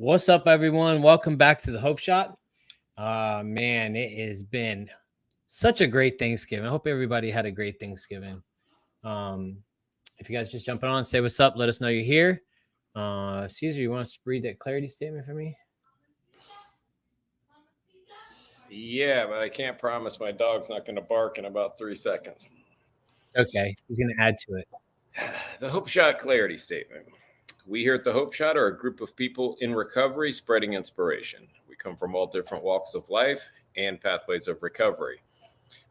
What's up, everyone? Welcome back to the Hope Shot. Man, it has been such a great Thanksgiving. I hope everybody had a great Thanksgiving. If you guys just jumping on, say what's up. Let us know you're here. Caesar, you want to read that clarity statement for me? Yeah, but I can't promise my dog's not going to bark in about 3 seconds. Okay, he's going to add to it. The Hope Shot clarity statement. We here at the Hope Shot are a group of people in recovery spreading inspiration. We come from all different walks of life and pathways of recovery.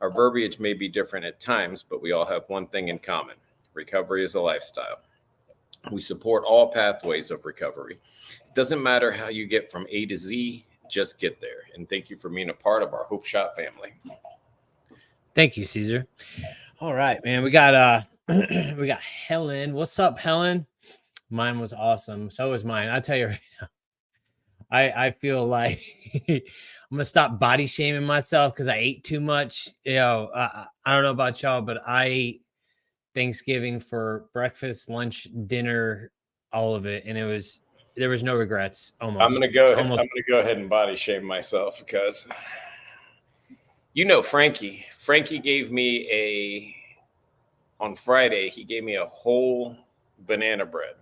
Our verbiage may be different at times, but we all have one thing in common. Recovery is a lifestyle. We support all pathways of recovery. It doesn't matter how you get from A to Z, just get there. And thank you for being a part of our Hope Shot family. Thank you, Caesar. All right, man. We got we got Helen. What's up, Helen? Mine was awesome. So was mine. I tell you right now, I feel like I'm gonna stop body shaming myself because I ate too much. I don't know about y'all, but I ate Thanksgiving for breakfast, lunch, dinner, all of it, and there was no regrets. Almost. I'm gonna go ahead and body shame myself because Frankie. Frankie gave me on Friday. He gave me a whole banana bread.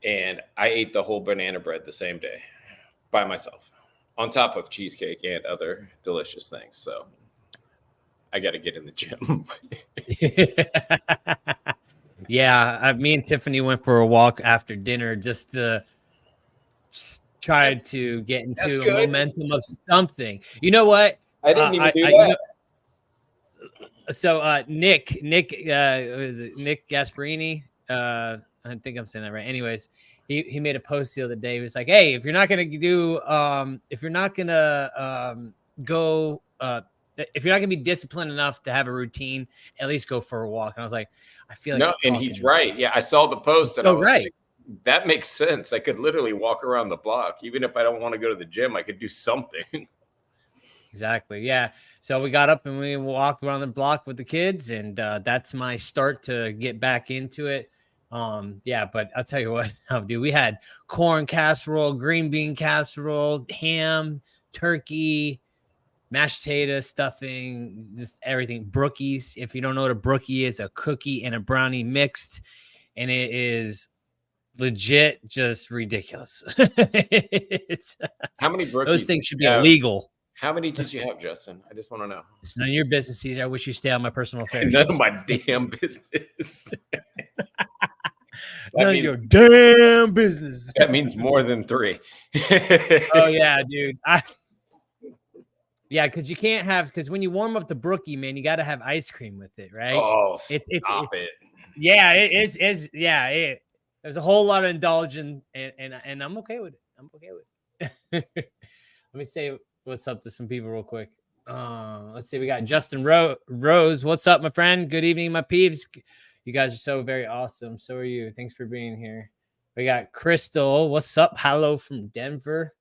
And I ate the whole banana bread the same day by myself, on top of cheesecake and other delicious things. So I got to get in the gym. Yeah, me and Tiffany went for a walk after dinner just to try to get into a momentum of something. You know what? I didn't even do that. So Nick Gasparini? I think I'm saying that right. Anyways, he made a post the other day. He was like, "Hey, if you're not gonna if you're not gonna be disciplined enough to have a routine, at least go for a walk." And I was like, I feel like and he's right. Yeah, I saw the post and I was right. Like, that makes sense. I could literally walk around the block, even if I don't want to go to the gym. I could do something. Exactly. Yeah. So we got up and we walked around the block with the kids, and that's my start to get back into it. Yeah, but I'll tell you what, dude, we had corn casserole, green bean casserole, ham, turkey, mashed potato, stuffing, just everything. Brookies. If you don't know what a brookie is, a cookie and a brownie mixed, and it is legit just ridiculous. How many brookies? Those things should be illegal. How many did you have, Justin? I just want to know. It's none of your business, Caesar. I wish you stay on my personal affairs. None of my damn business. None of your damn business. That means more than 3. Oh, yeah, dude. Yeah, because you can't have, because when you warm up the brookie, man, you got to have ice cream with it, right? Oh, stop it. Yeah, there's a whole lot of indulgence, and I'm okay with it. I'm okay with it. Let me say what's up to some people real quick. Let's see. We got Justin Rose. What's up, my friend? Good evening, my peeps. You guys are so very awesome. So are you. Thanks for being here. We got Crystal. What's up? Hello from Denver.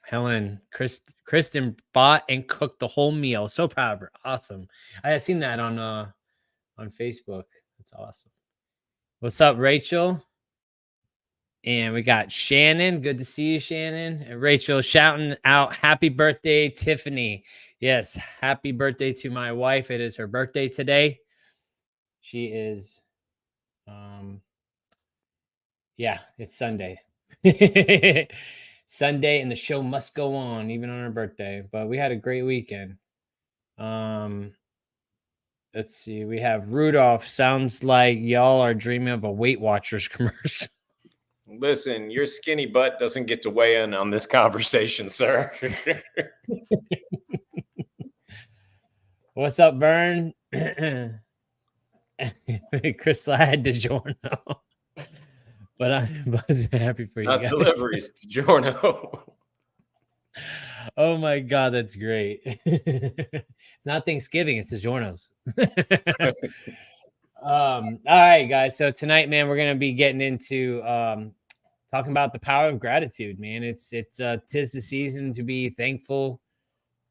Helen, Kristen bought and cooked the whole meal. So proud of her. Awesome. I had seen that on Facebook. That's awesome. What's up, Rachel? And we got Shannon. Good to see you, Shannon. And Rachel shouting out, happy birthday, Tiffany. Yes, happy birthday to my wife. It is her birthday today. She is, it's Sunday. Sunday, and the show must go on, even on her birthday. But we had a great weekend. Let's see. We have Rudolph. Sounds like y'all are dreaming of a Weight Watchers commercial. Listen, your skinny butt doesn't get to weigh in on this conversation, sir. What's up, Vern? Crystal, I had DiGiorno, but I wasn't happy for you Not guys. Deliveries, DiGiorno. Oh my God, that's great. It's not Thanksgiving, it's DiGiorno's. All right, guys. So tonight, man, we're gonna be getting into talking about the power of gratitude, man. It's tis the season to be thankful,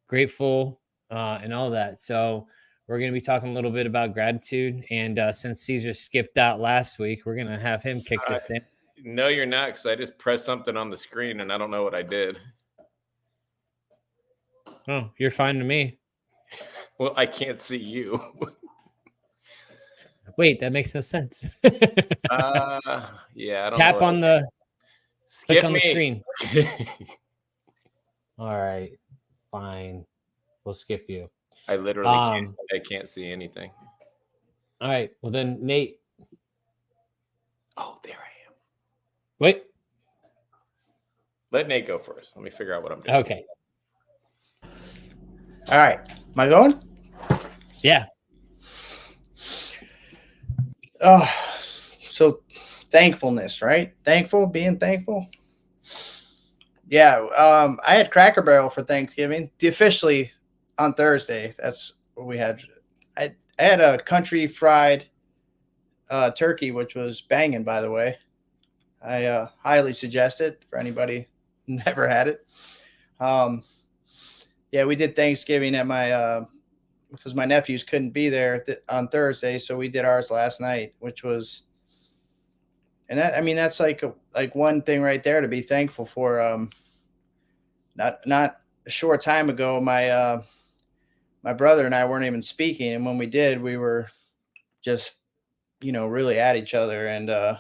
grateful, and all that. So we're going to be talking a little bit about gratitude. And since Caesar skipped out last week, we're going to have him kick this thing. No, you're not, because I just pressed something on the screen and I don't know what I did. Oh, you're fine to me. Well, I can't see you. Wait, that makes no sense. Yeah, I don't Tap know. on the Skip click on me. the screen. All right, fine. We'll skip you. I literally can't see anything. All right. Well then, Nate. Oh, there I am. Wait. Let Nate go first. Let me figure out what I'm doing. Okay. All right. Am I going? Yeah. So thankfulness, right? Being thankful. Yeah. I had Cracker Barrel for Thanksgiving. Officially on Thursday. That's what we had. I had a country fried turkey, which was banging, by the way. I highly suggest it for anybody who never had it. Yeah, we did Thanksgiving at my because my nephews couldn't be there on Thursday, so we did ours last night, which was, and that, I mean, that's like one thing right there to be thankful for. Not a short time ago, my brother and I weren't even speaking, and when we did, we were just, really at each other, and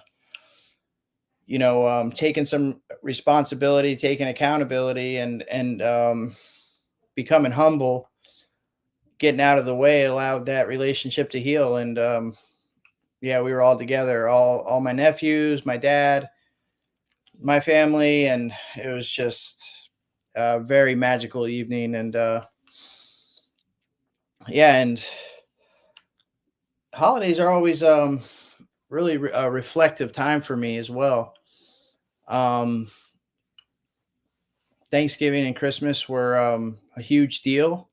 taking some responsibility, taking accountability, and becoming humble, getting out of the way allowed that relationship to heal. And yeah, we were all together, all my nephews, my dad, my family, and it was just a very magical evening. And yeah, and holidays are always really a reflective time for me as well. Thanksgiving and Christmas were a huge deal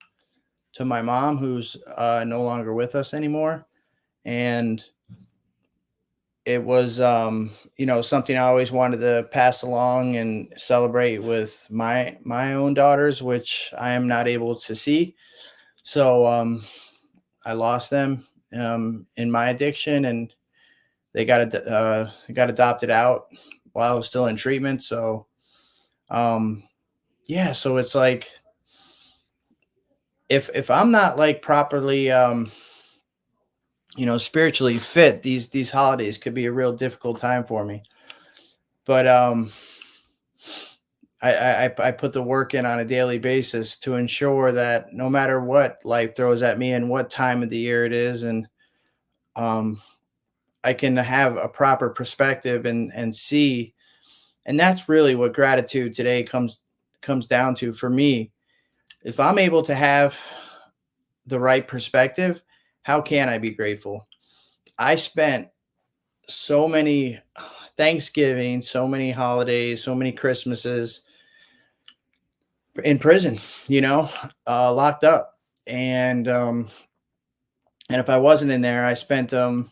to my mom, who's no longer with us anymore. And it was, something I always wanted to pass along and celebrate with my own daughters, which I am not able to see. So I lost them in my addiction, and they got adopted out while I was still in treatment. So, yeah, so it's like, if I'm not like properly, spiritually fit, these holidays could be a real difficult time for me. But I put the work in on a daily basis to ensure that no matter what life throws at me and what time of the year it is, and I can have a proper perspective and see. And that's really what gratitude today comes down to for me. If I'm able to have the right perspective, how can I be grateful? I spent so many Thanksgiving, so many holidays, so many Christmases in prison, locked up. And if I wasn't in there, I spent what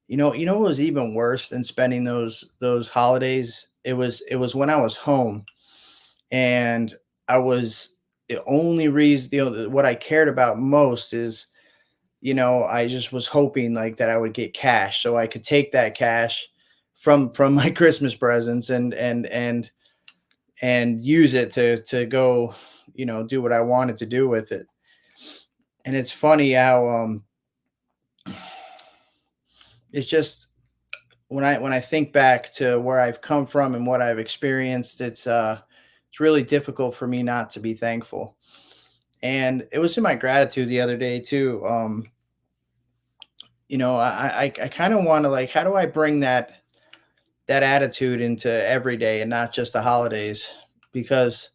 was even worse than spending those holidays? It was when I was home, and I was, the only reason, what I cared about most is, I just was hoping like that I would get cash so I could take that cash from my Christmas presents and use it to go, do what I wanted to do with it. And it's funny how it's just, when I think back to where I've come from and what I've experienced, it's really difficult for me not to be thankful. And it was in my gratitude the other day too. I kind of want to, like, how do I bring that attitude into every day and not just the holidays? Because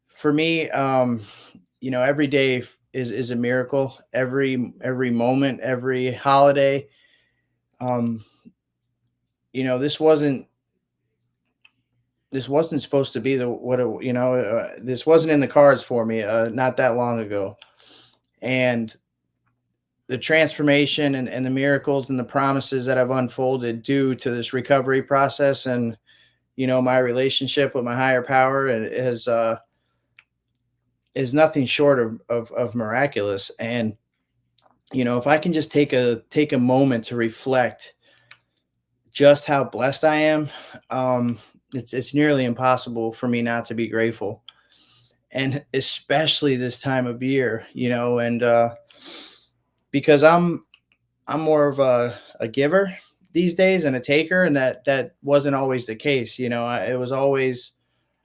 for me, every day is a miracle. Every moment, every holiday. This wasn't supposed to be this wasn't in the cards for me not that long ago. And the transformation and the miracles and the promises that have unfolded due to this recovery process, and my relationship with my higher power, it has is nothing short of miraculous. And, if I can just take a moment to reflect just how blessed I am, it's nearly impossible for me not to be grateful. And especially this time of year, and because I'm more of a giver these days and a taker, and that wasn't always the case. It was always,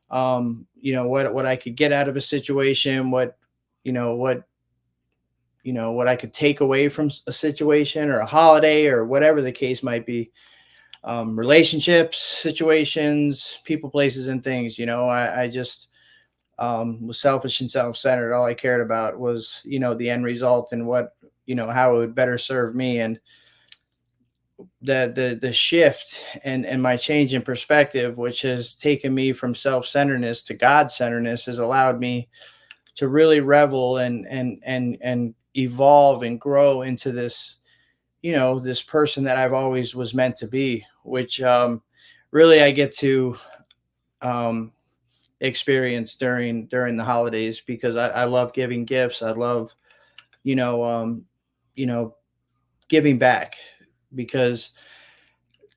what I could get out of a situation, what I could take away from a situation or a holiday or whatever the case might be. Relationships, situations, people, places, and things. I just was selfish and self-centered. All I cared about was, the end result and how it would better serve me. And the shift and my change in perspective, which has taken me from self-centeredness to God-centeredness, has allowed me to really revel and evolve and grow into this, this person that I've always was meant to be, which really I get to experience during the holidays, because I love giving gifts. I love, you know, um, you know, giving back, because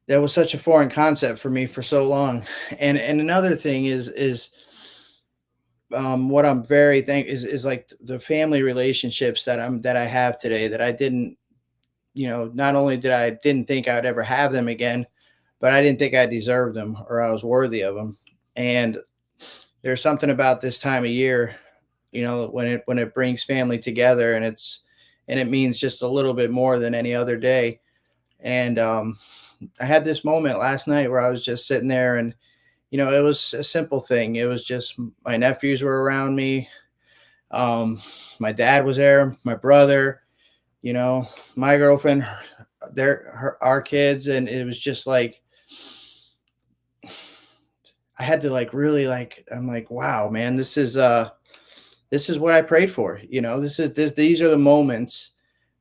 that was such a foreign concept for me for so long. And another thing is what I'm very thank is like the family relationships that I have today, that I didn't, not only didn't think I'd ever have them again, but I didn't think I deserved them or I was worthy of them. And there's something about this time of year, when it brings family together, and it means just a little bit more than any other day. And I had this moment last night where I was just sitting there, and it was a simple thing. It was just my nephews were around me. My dad was there, my brother, my girlfriend, our kids, and it was just like I had to really I'm like, wow, man, this is what I prayed for. These are the moments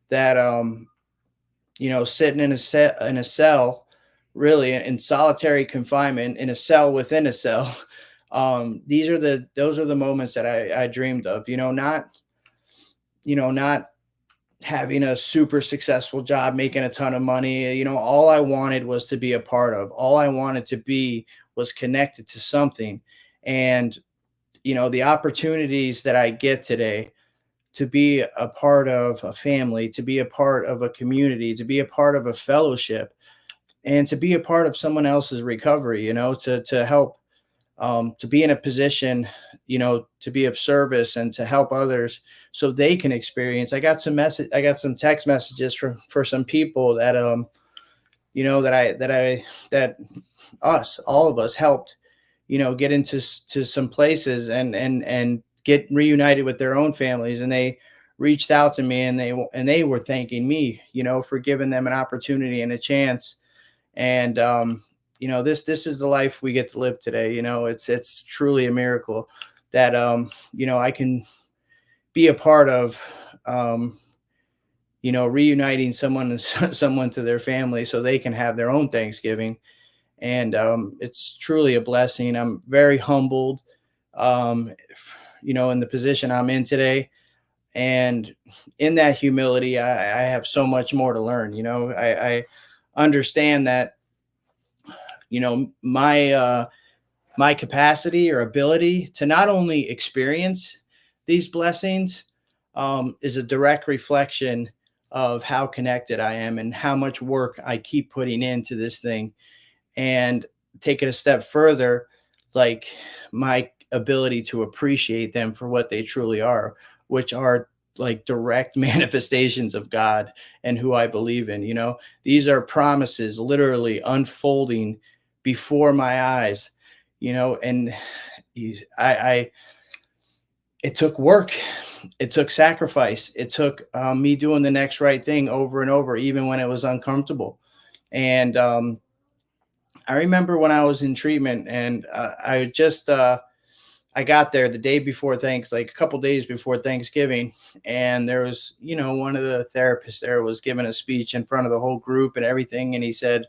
that sitting in a cell, really in solitary confinement, in a cell within a cell. Those are the moments that I dreamed of. Not having a super successful job, making a ton of money. All I wanted was to be a part of. All I wanted to be was connected to something. And the opportunities that I get today to be a part of a family, to be a part of a community, to be a part of a fellowship, and to be a part of someone else's recovery, to help, to be in a position, to be of service and to help others so they can experience. I got some text messages for some people that, that all of us helped, get into some places and get reunited with their own families. And they reached out to me, and they were thanking me, for giving them an opportunity and a chance. And, this is the life we get to live today. It's truly a miracle that, I can be a part of, reuniting someone to their family so they can have their own Thanksgiving. And it's truly a blessing. I'm very humbled, in the position I'm in today. And in that humility, I have so much more to learn. I understand that, my capacity or ability to not only experience these blessings is a direct reflection of how connected I am and how much work I keep putting into this thing. And take it a step further, like my ability to appreciate them for what they truly are, which are like direct manifestations of God and who I believe in. These are promises literally unfolding before my eyes, and I it took work. It took sacrifice. It took me doing the next right thing over and over, even when it was uncomfortable. And I remember when I was in treatment, and I got there the day before like a couple days before Thanksgiving, and there was, one of the therapists there was giving a speech in front of the whole group and everything, and he said,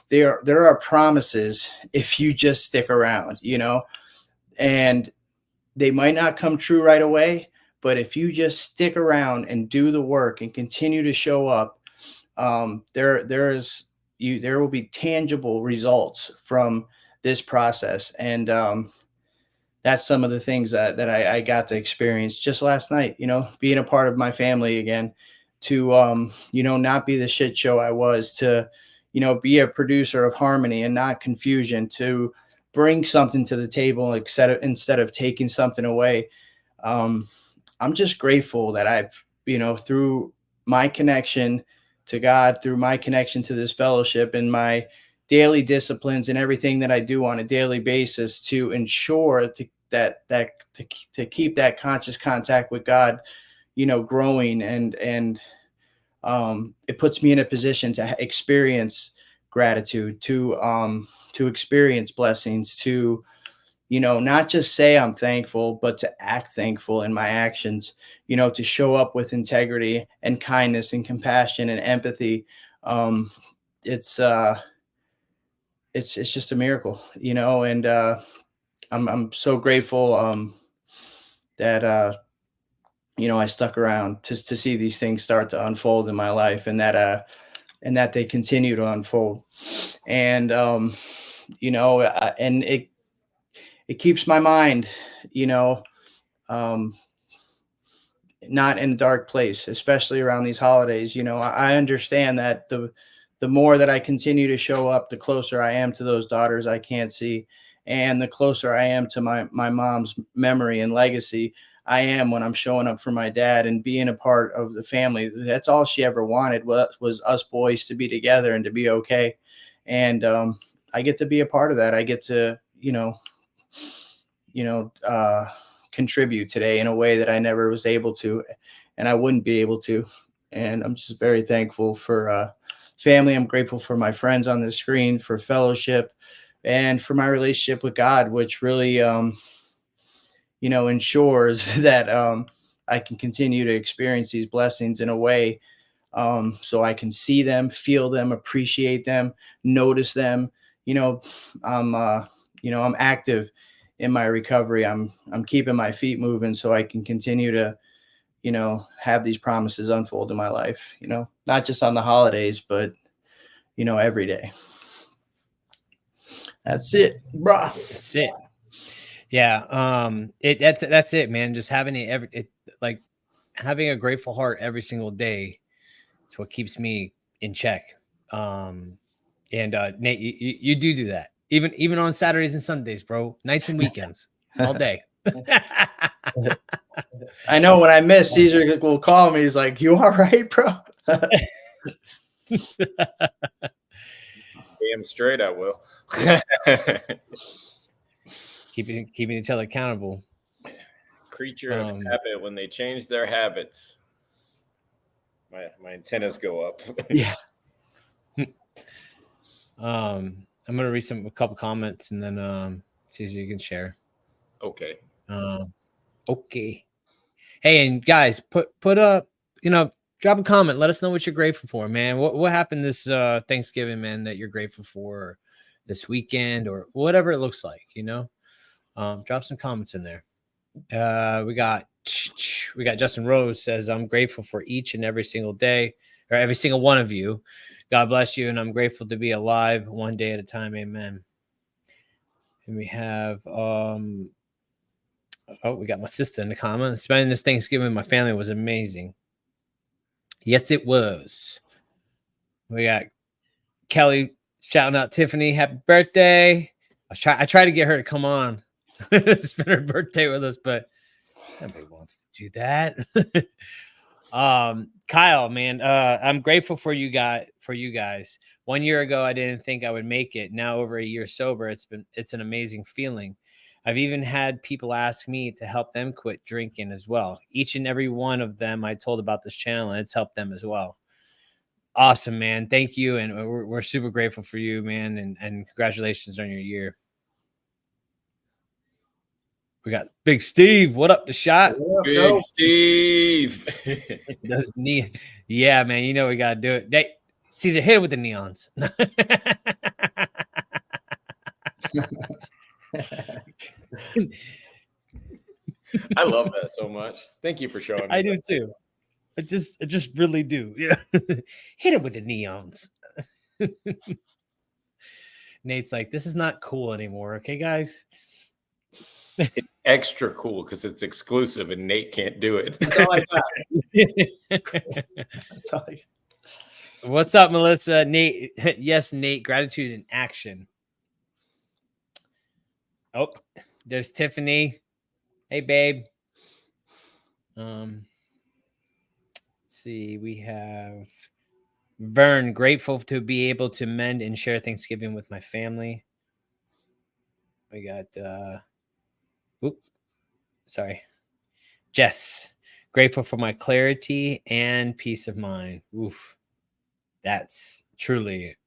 there are promises if you just stick around, and they might not come true right away, but if you just stick around and do the work and continue to show up, there will be tangible results from this process. And that's some of the things that I got to experience just last night, being a part of my family again, to, not be the shit show I was, to, be a producer of harmony and not confusion, to bring something to the table instead of taking something away. I'm just grateful that I've, through my connection to God, through my connection to this fellowship and my daily disciplines and everything that I do on a daily basis, to ensure to keep that conscious contact with God, growing, and it puts me in a position to experience gratitude, to experience blessings, to, not just say I'm thankful, but to act thankful in my actions, to show up with integrity and kindness and compassion and empathy. It's just a miracle, and I'm so grateful that I stuck around to see these things start to unfold in my life, and that they continue to unfold. And and it keeps my mind, not in a dark place, especially around these holidays. I understand that the more that I continue to show up, the closer I am to those daughters I can't see, and the closer I am to my mom's memory and legacy I am when I'm showing up for my dad and being a part of the family. That's all she ever wanted was us boys to be together and to be okay. And I get to be a part of that. I get to, contribute today in a way that I never was able to, and I wouldn't be able to. And I'm just very thankful for family. I'm grateful for my friends on the screen, for fellowship, and for my relationship with God, which really, ensures that I can continue to experience these blessings in a way so I can see them, feel them, appreciate them, notice them. I'm active in my recovery. I'm keeping my feet moving so I can continue to, have these promises unfold in my life, not just on the holidays, but, every day. That's it, bruh. That's it. Yeah. That's it, man. Just having having a grateful heart every single day. It's what keeps me in check. And Nate, you do that even on Saturdays and Sundays, bro. Nights and weekends, all day. I know when I miss, Caesar will call me. He's like, "You all right, bro?" Damn straight, I will. keeping each other accountable. Creature of habit. When they change their habits, my antennas go up. Yeah. I'm gonna read a couple comments and then Caesar, you can share. Okay. Okay. Hey, and guys, put up, drop a comment. Let us know what you're grateful for, man. What happened this Thanksgiving, man, that you're grateful for, or this weekend, or whatever it looks like, drop some comments in there. We got Justin Rose says, I'm grateful for each and every single day, or every single one of you. God bless you, and I'm grateful to be alive one day at a time. Amen. And we have we got my sister in the comments. Spending this Thanksgiving with my family was amazing. Yes, it was. We got Kelly shouting out Tiffany, happy birthday. I tried to get her to come on spend her birthday with us, but nobody wants to do that. Kyle, man, I'm grateful for you guys. 1 year ago, I didn't think I would make it. Now, over a year sober, it's an amazing feeling. I've even had people ask me to help them quit drinking as well. Each and every one of them I told about this channel, and it's helped them as well. Awesome, man. Thank you. And we're super grateful for you, man. And congratulations on your year. We got Big Steve. What up, the shot? Big Steve. Those yeah, man. We got to do it. Hey, Caesar, hit it with the neons. I love that so much. Thank you for showing me. I do too. I just really do. Yeah. Hit him with the neons. Nate's like, this is not cool anymore. Okay, guys. Extra cool because it's exclusive and Nate can't do it. That's all I got. That's all I got. What's up, Melissa? Nate. Yes, Nate. Gratitude in action. Oh, there's Tiffany. Hey, babe. Let's see. We have Vern. Grateful to be able to mend and share Thanksgiving with my family. We got sorry. Jess. Grateful for my clarity and peace of mind. Oof. That's truly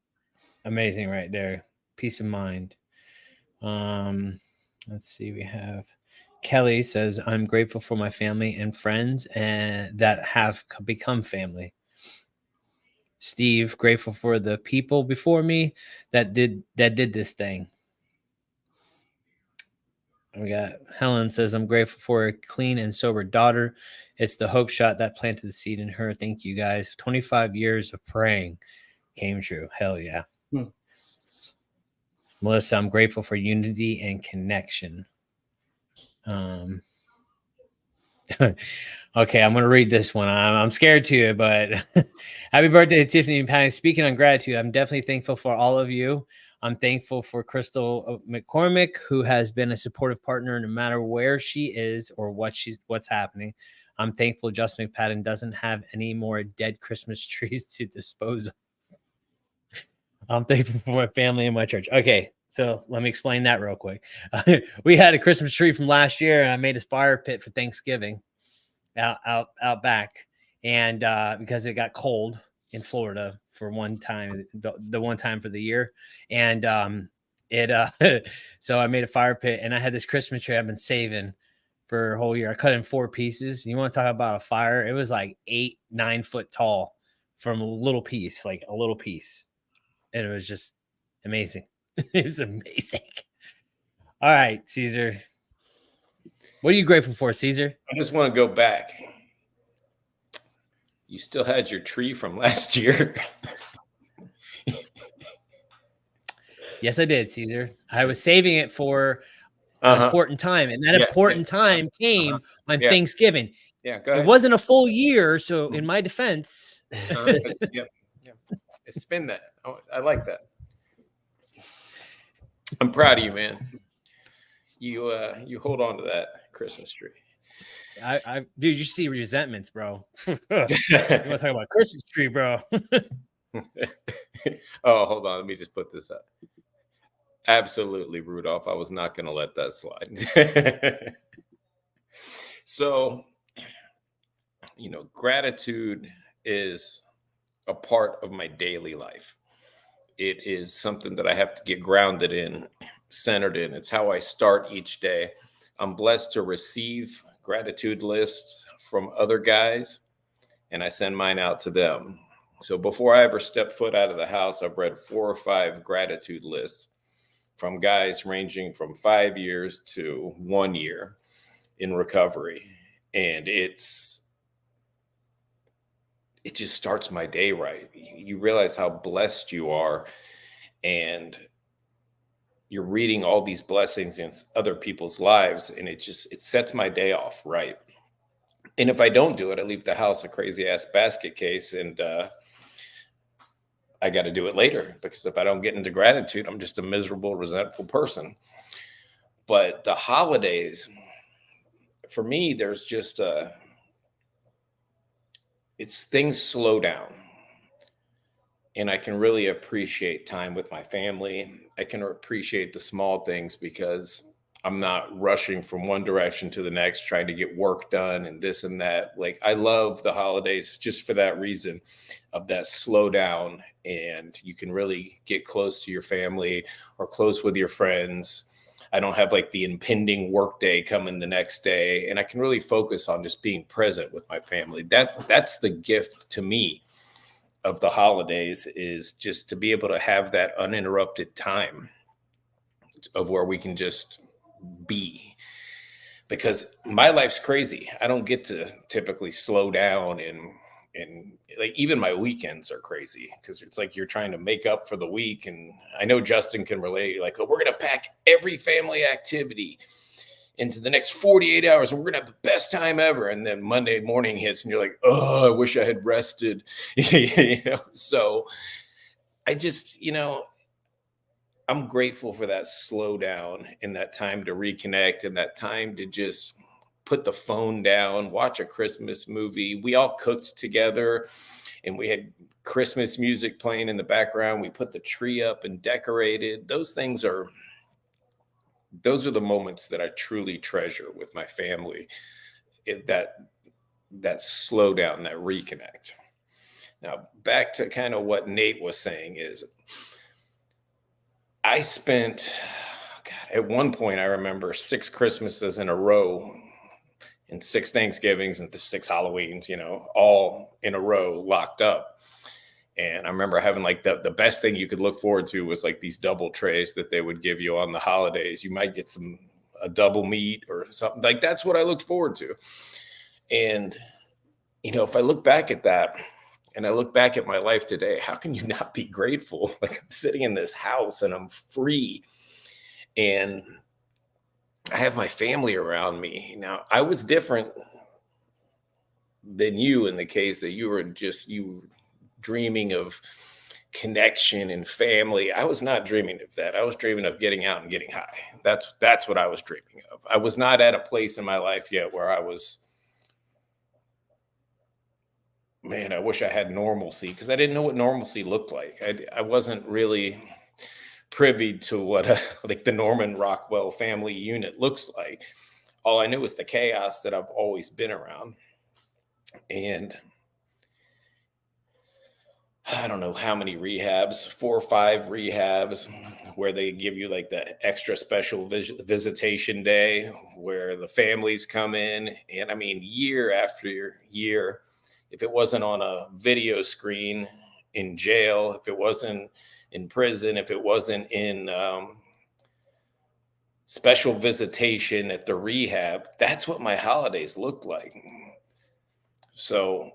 amazing right there. Peace of mind. Let's see. We have Kelly says, I'm grateful for my family and friends and that have become family. Steve, grateful for the people before me that did this thing. We got Helen says, I'm grateful for a clean and sober daughter. It's the hope shot that planted the seed in her. Thank you guys. 25 years of praying came true. Hell yeah. Melissa, I'm grateful for unity and connection. Okay, I'm going to read this one. I'm scared to, but happy birthday to Tiffany and Patty. Speaking on gratitude, I'm definitely thankful for all of you. I'm thankful for Crystal McCormick, who has been a supportive partner no matter where she is or what's happening. I'm thankful Justin McPadden doesn't have any more dead Christmas trees to dispose of. I'm thankful for my family and my church. Okay, so let me explain that real quick. We had a Christmas tree from last year, and I made a fire pit for Thanksgiving out back, and because it got cold in Florida for one time, the one time for the year, and so I made a fire pit, and I had this Christmas tree I've been saving for a whole year. I cut it in 4 pieces. You want to talk about a fire? It was like 8-9 foot tall from a little piece, like a little piece. And it was just amazing. It was amazing. All right, Caesar. What are you grateful for, Caesar? I just want to go back. You still had your tree from last year. Yes, I did, Caesar. I was saving it for an important time. And that important time came on Thanksgiving. Yeah, go ahead. It wasn't a full year. So in my defense. Spin that. I like that. I'm proud of you, man. You hold on to that Christmas tree. Dude, you see resentments, bro. You want to talk about Christmas tree, bro? Oh, hold on. Let me just put this up. Absolutely, Rudolph. I was not going to let that slide. So, gratitude is a part of my daily life. It is something that I have to get grounded in, centered in. It's how I start each day. I'm blessed to receive gratitude lists from other guys, and I send mine out to them. So before I ever step foot out of the house, I've read 4 or 5 gratitude lists from guys ranging from 5 years to 1 year in recovery. And it just starts my day right. You realize how blessed you are, and you're reading all these blessings in other people's lives, and it sets my day off right. And if I don't do it, I leave the house a crazy ass basket case, and I got to do it later, because if I don't get into gratitude, I'm just a miserable, resentful person. But the holidays, for me, there's just things slow down, and I can really appreciate time with my family. I can appreciate the small things because I'm not rushing from one direction to the next, trying to get work done and this and that. Like, I love the holidays just for that reason of that slow down, and you can really get close to your family or close with your friends. I don't have like the impending work day coming the next day, and I can really focus on just being present with my family. That's the gift to me of the holidays, is just to be able to have that uninterrupted time of where we can just be. because my life's crazy. I don't get to typically slow down, and like even my weekends are crazy because it's like you're trying to make up for the week. And I know Justin can relate, like, oh, we're going to pack every family activity into the next 48 hours and we're going to have the best time ever. And then Monday morning hits and you're like, oh, I wish I had rested. So I just, I'm grateful for that slowdown and that time to reconnect and that time to just put the phone down, watch a Christmas movie. We all cooked together and we had Christmas music playing in the background. We put the tree up and decorated. Those are the moments that I truly treasure with my family. That slowdown, that reconnect. Now, back to kind of what Nate was saying is I spent, at one point, I remember 6 Christmases in a row and 6 Thanksgivings and 6 Halloweens, all in a row locked up. And I remember having like the best thing you could look forward to was like these double trays that they would give you on the holidays. You might get a double meat or something like that's what I looked forward to. And, if I look back at that and I look back at my life today, how can you not be grateful? Like I'm sitting in this house and I'm free and I have my family around me. Now, I was different than you in the case that you were dreaming of connection and family. I was not dreaming of that. I was dreaming of getting out and getting high. That's what I was dreaming of. I was not at a place in my life yet where I was, man, I wish I had normalcy because I didn't know what normalcy looked like. I wasn't really privy to what like the Norman Rockwell family unit looks like. All I knew was the chaos that I've always been around. And I don't know how many rehabs, 4 or 5 rehabs where they give you like the extra special visitation day where the families come in. And I mean, year after year, if it wasn't on a video screen in jail, if it wasn't in prison, if it wasn't in special visitation at the rehab, that's what my holidays looked like. So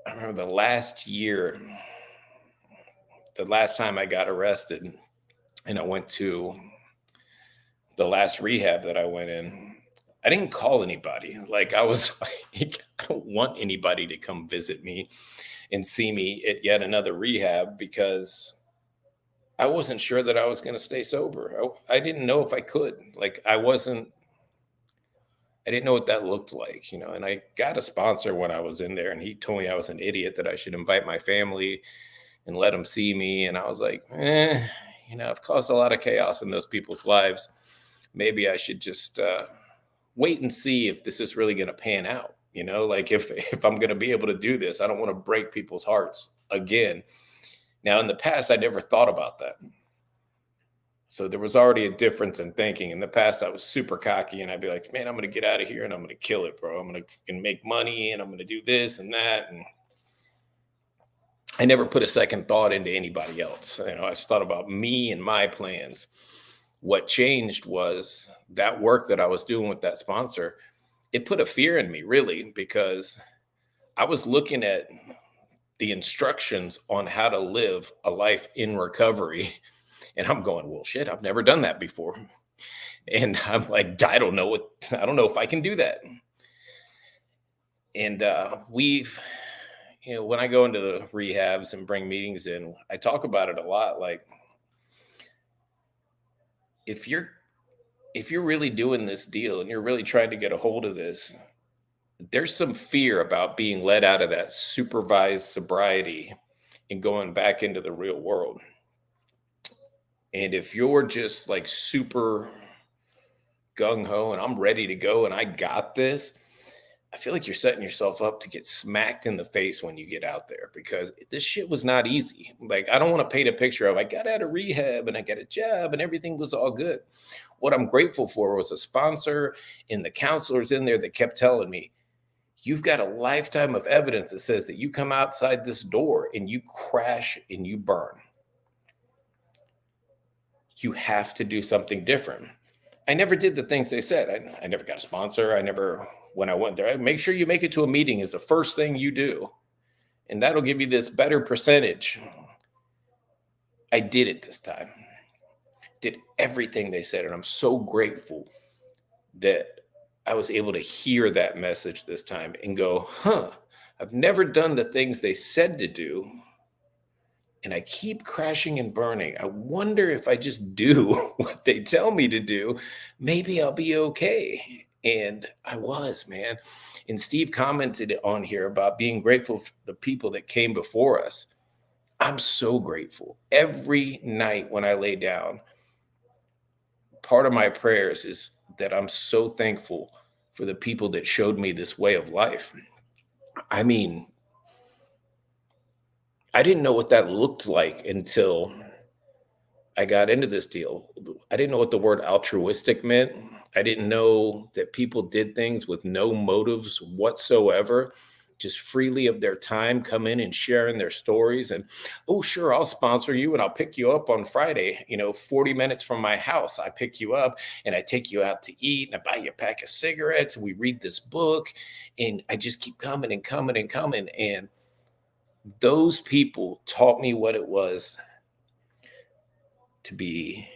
I remember the last time I got arrested and I went to the last rehab that I went in, I didn't call anybody. Like I was like, I don't want anybody to come visit me and see me at yet another rehab because I wasn't sure that I was going to stay sober. I didn't know if I could. Like I didn't know what that looked like, and I got a sponsor when I was in there and he told me I was an idiot, that I should invite my family and let them see me. And I was like, I've caused a lot of chaos in those people's lives. Maybe I should just wait and see if this is really going to pan out. Like if I'm going to be able to do this, I don't want to break people's hearts again. Now, in the past, I never thought about that. So there was already a difference in thinking. In the past, I was super cocky and I'd be like, man, I'm going to get out of here and I'm going to kill it, bro. I'm going to make money and I'm going to do this and that. And I never put a second thought into anybody else. I just thought about me and my plans. What changed was that work that I was doing with that sponsor. It put a fear in me, really, because I was looking at the instructions on how to live a life in recovery. And I'm going, well, shit, I've never done that before. And I'm like, I don't know if I can do that. And when I go into the rehabs and bring meetings in, I talk about it a lot. Like, if you're really doing this deal and you're really trying to get a hold of this, there's some fear about being let out of that supervised sobriety and going back into the real world. And if you're just like super gung-ho and I'm ready to go and I got this, I feel like you're setting yourself up to get smacked in the face when you get out there, because this shit was not easy. Like, I don't want to paint a picture of I got out of rehab and I got a job and everything was all good. What I'm grateful for was a sponsor and the counselors in there that kept telling me, you've got a lifetime of evidence that says that you come outside this door and you crash and you burn. You have to do something different. I never did the things they said. I never got a sponsor. When I went there, make sure you make it to a meeting is the first thing you do. And that'll give you this better percentage. I did it this time. Did everything they said. And I'm so grateful that I was able to hear that message this time and go, I've never done the things they said to do. And I keep crashing and burning. I wonder if I just do what they tell me to do, maybe I'll be okay. And I was, man. And Steve commented on here about being grateful for the people that came before us. I'm so grateful. Every night when I lay down, part of my prayers is that I'm so thankful for the people that showed me this way of life. I mean, I didn't know what that looked like until I got into this deal. I didn't know what the word altruistic meant. I didn't know that people did things with no motives whatsoever, just freely of their time, come in and sharing their stories. And, oh, sure, I'll sponsor you and I'll pick you up on Friday, 40 minutes from my house. I pick you up and I take you out to eat and I buy you a pack of cigarettes and we read this book. And I just keep coming and coming and coming. And those people taught me what it was to be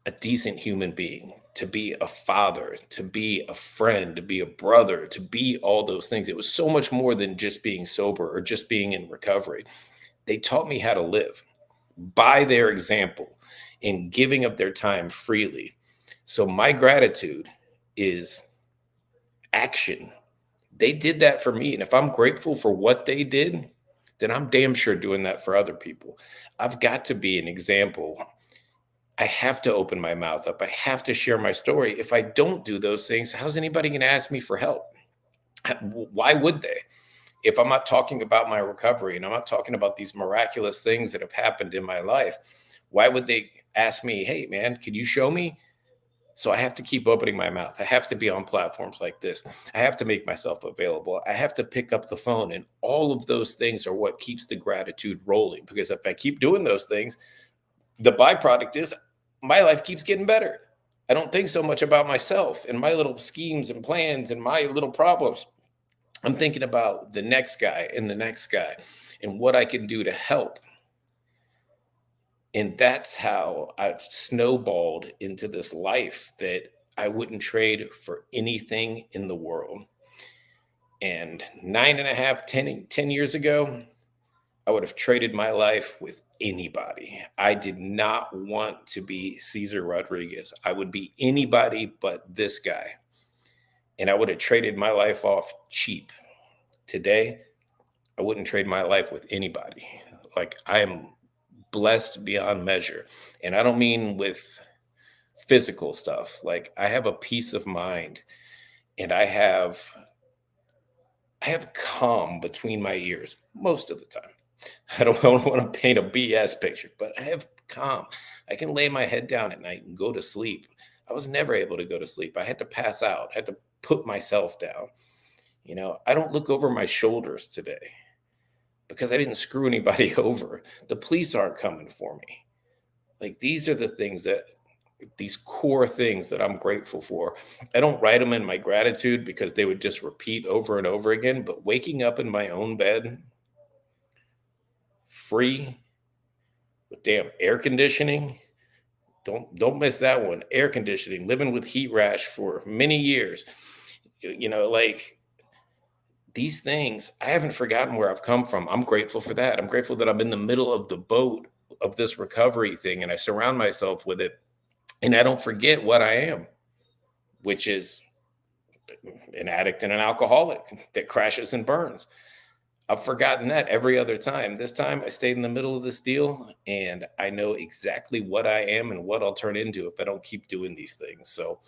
a decent human being, to be a father, to be a friend, to be a brother, to be all those things. It was so much more than just being sober or just being in recovery. They taught me how to live by their example and giving of their time freely. So my gratitude is action. They did that for me. And if I'm grateful for what they did, then I'm damn sure doing that for other people. I've got to be an example. I have to open my mouth up. I have to share my story. If I don't do those things, how's anybody going to ask me for help? Why would they? If I'm not talking about my recovery and I'm not talking about these miraculous things that have happened in my life, why would they ask me, hey, man, can you show me? So I have to keep opening my mouth. I have to be on platforms like this. I have to make myself available. I have to pick up the phone. And all of those things are what keeps the gratitude rolling. Because if I keep doing those things, the byproduct is my life keeps getting better. I don't think so much about myself and my little schemes and plans and my little problems. I'm thinking about the next guy and the next guy and what I can do to help. And that's how I've snowballed into this life that I wouldn't trade for anything in the world. And 10 years ago, I would have traded my life with anybody. I did not want to be Cesar Rodriguez. I would be anybody but this guy. And I would have traded my life off cheap. Today, I wouldn't trade my life with anybody. Like, I am blessed beyond measure. And I don't mean with physical stuff. Like, I have a peace of mind and I have calm between my ears most of the time. I don't want to paint a BS picture, but I have calm. I can lay my head down at night and go to sleep. I was never able to go to sleep. I had to pass out. I had to put myself down. I don't look over my shoulders today because I didn't screw anybody over. The police aren't coming for me. Like, these are the things these core things that I'm grateful for. I don't write them in my gratitude because they would just repeat over and over again, but waking up in my own bed, free, with damn air conditioning. Don't miss that one. Air conditioning, living with heat rash for many years. Like, these things, I haven't forgotten where I've come from. I'm grateful for that. I'm grateful that I'm in the middle of the boat of this recovery thing and I surround myself with it. And I don't forget what I am, which is an addict and an alcoholic that crashes and burns. I've forgotten that every other time. This time I stayed in the middle of this deal and I know exactly what I am and what I'll turn into if I don't keep doing these things. So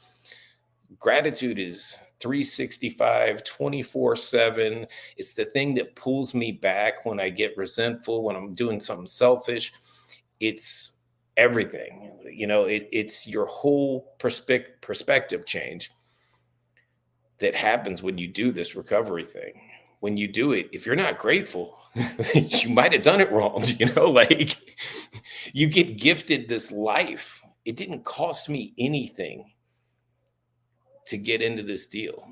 gratitude is 365, 24/7. It's the thing that pulls me back when I get resentful, when I'm doing something selfish. It's everything. It's your whole perspective change that happens when you do this recovery thing. When you do it, if you're not grateful, you might have done it wrong. Like, you get gifted this life it didn't cost me anything to get into this deal.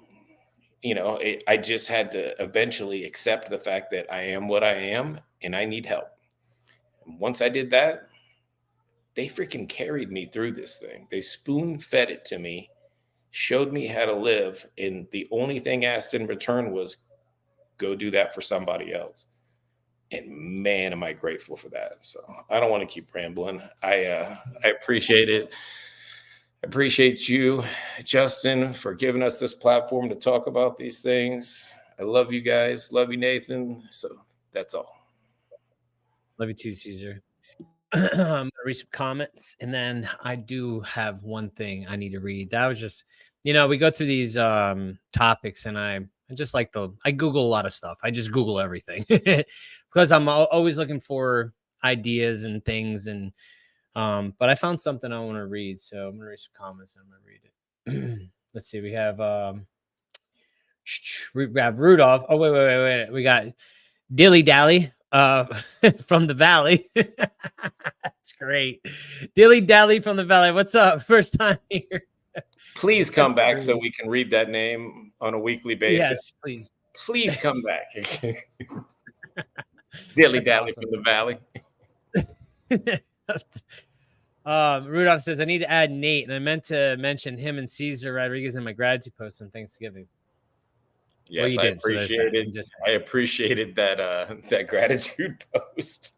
I just had to eventually accept the fact that I am what I am and I need help. And once I did that, they freaking carried me through this thing. They spoon fed it to me, showed me how to live. And the only thing asked in return was go do that for somebody else. And man, am I grateful for that. So I don't want to keep rambling. I appreciate it. I appreciate you, Justin, for giving us this platform to talk about these things. I love you guys. Love you, Nathan. So that's all. Love you too, Caesar. I'm gonna read some comments, and then I do have one thing I need to read. That was just, we go through these topics, and I just like I Google a lot of stuff. I just Google everything because I'm always looking for ideas and things, and but I found something I want to read, so I'm gonna read some comments and I'm gonna read it. Let's see, we have Rudolph. Oh, wait. We got Dilly Dally from the Valley. That's great. Dilly Dally from the Valley. What's up? First time here. Please come back so we can read that name on a weekly basis. Yes, please. Please come back. Dilly Dally from the Valley. Rudolph says, I need to add Nate, and I meant to mention him and Caesar Rodriguez in my gratitude post on Thanksgiving. Yes, well, I appreciated. I appreciated that gratitude post.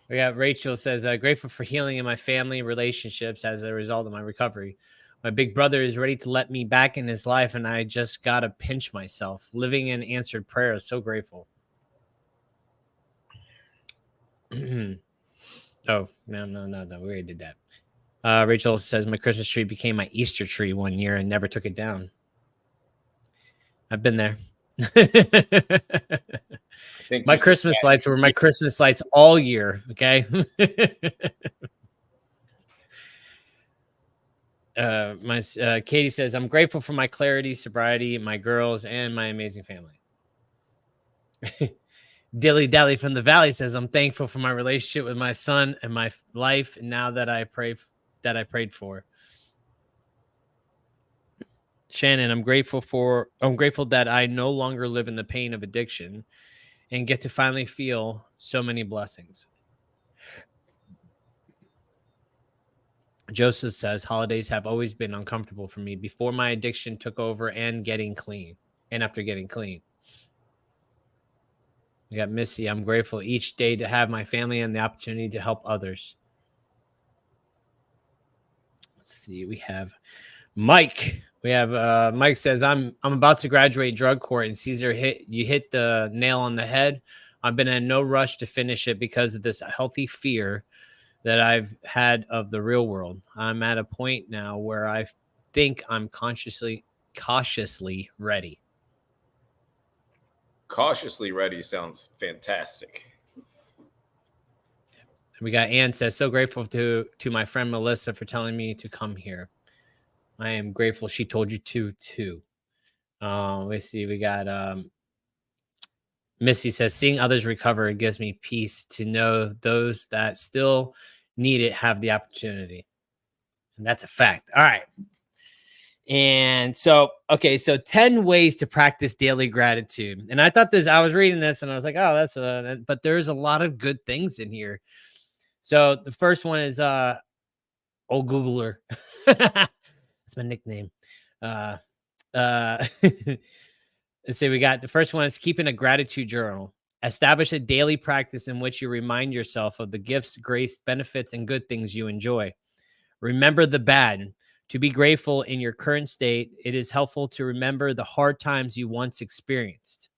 We got Rachel says, grateful for healing in my family relationships as a result of my recovery. My big brother is ready to let me back in his life, and I just got to pinch myself. Living in answered prayers. So grateful. Oh, no. We already did that. Rachel says, my Christmas tree became my Easter tree one year and never took it down. I've been there. My Christmas lights were my Christmas lights all year. Okay. Katie says, I'm grateful for my clarity, sobriety, my girls, and my amazing family. Dilly Dally from the Valley says, I'm thankful for my relationship with my son and my life now that I prayed for. Shannon, I'm grateful that I no longer live in the pain of addiction and get to finally feel so many blessings. Joseph says, holidays have always been uncomfortable for me before my addiction took over and after getting clean. We got Missy. I'm grateful each day to have my family and the opportunity to help others. Let's see. We have Mike. Mike says, I'm about to graduate drug court, and Caesar hit the nail on the head. I've been in no rush to finish it because of this healthy fear that I've had of the real world. I'm at a point now where I think I'm cautiously ready. Cautiously ready sounds fantastic. We got Ann says, so grateful to my friend Melissa for telling me to come here. I am grateful she told you to too. Let's see. We got Missy says, seeing others recover gives me peace to know those that still need it have the opportunity. And that's a fact. All right. And so 10 ways to practice daily gratitude. And I thought I was reading this and I was like, oh, but there's a lot of good things in here. So the first one is old Googler. That's my nickname. Let's see. We got the first one is keeping a gratitude journal. Establish a daily practice in which you remind yourself of the gifts, grace, benefits, and good things you enjoy. Remember the bad. To be grateful in your current state, it is helpful to remember the hard times you once experienced.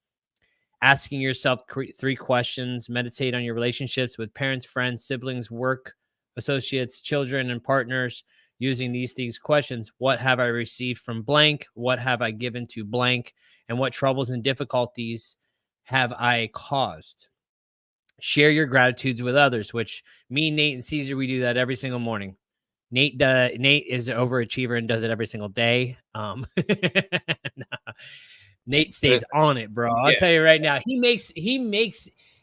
Asking yourself 3 questions. Meditate on your relationships with parents, friends, siblings, work, associates, children, and partners. Using these questions, what have I received from blank? What have I given to blank? And what troubles and difficulties have I caused? Share your gratitudes with others, which me, Nate, and Caesar, we do that every single morning. Nate is an overachiever and does it every single day. Nate stays on it, bro. I'll tell you right now. He makes